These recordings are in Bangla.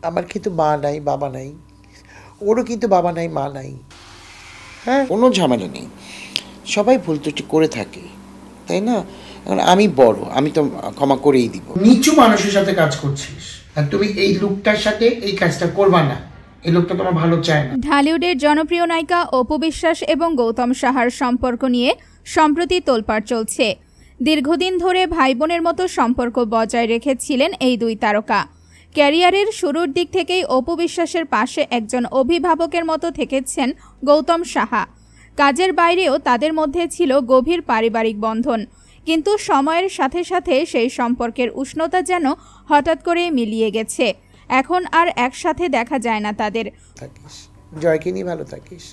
আমার কিন্তু মা নাই, বাবা নাই, ওরও কিন্তু বাবা নাই, মা নাই। হ্যাঁ, কোনো ঝামেলা নেই, সবাই ভুল ত্রুটি করে থাকে, তাই না? এখন আমি বড়, আমি তো ক্ষমা করেই দিব। নিচু মানুষের সাথে কাজ করছিস, আর তুমি এই লোকটার সাথে এই কাজটা করবা না, এই লোকটা তোমার ভালো চায় না। ঢালিউডের জনপ্রিয় নায়িকা অপু বিশ্বাস এবং গৌতম সাহার সম্পর্ক নিয়ে সম্প্রতি তোলপাড় চলছে। দীর্ঘদিন ধরে ভাই বোনের মতো সম্পর্ক বজায় রেখেছিলেন এই দুই তারকা। ক্যারিয়ারের শুরুর দিক থেকেই অপু বিশ্বাসের পাশে একজন অভিভাবকের মতো থেকেছেন গৌতম সাহা। কাজের বাইরেও তাদের মধ্যে ছিল গভীর পারিবারিক বন্ধন, কিন্তু সময়ের সাথে সাথে সেই সম্পর্কের উষ্ণতা যেন হঠাৎ করে মিলিয়ে গেছে। এখন আর একসাথে দেখা যায় না তাদের। থাকিস, জয়কে নিয়ে ভালো থাকিস।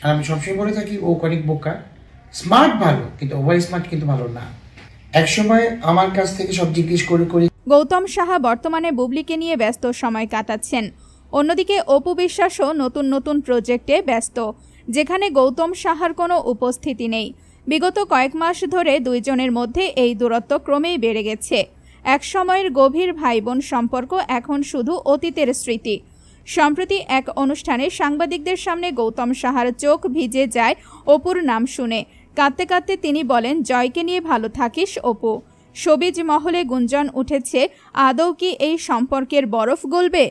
আর আমি সবসময় বলে থাকি ও অনেক বোকা, স্মার্ট ভালো, কিন্তু ওভার স্মার্ট কিন্তু ভালো না। একসময় আমার কাছ থেকে সব জিজ্ঞেস করে করে। গৌতম সাহা বর্তমানে বুবলিকে নিয়ে ব্যস্ত সময় কাটাচ্ছেন। অন্যদিকে অপু বিশ্বাসও নতুন নতুন প্রজেক্টে ব্যস্ত, যেখানে গৌতম সাহার কোনো উপস্থিতি নেই। বিগত কয়েক মাস ধরে দুইজনের মধ্যে এই দূরত্ব ক্রমেই বেড়ে গেছে। এক সময়ের গভীর ভাই বোন সম্পর্ক এখন শুধু অতীতের স্মৃতি। সম্প্রতি এক অনুষ্ঠানে সাংবাদিকদের সামনে গৌতম সাহার চোখ ভিজে যায় অপুর নাম শুনে। কাঁদতে কাঁদতে তিনি বলেন, জয়কে নিয়ে ভালো থাকিস অপু। শোবিজ মহলে গুঞ্জন উঠেছে, আদৌ কি এই সম্পর্কের বরফ গলবে?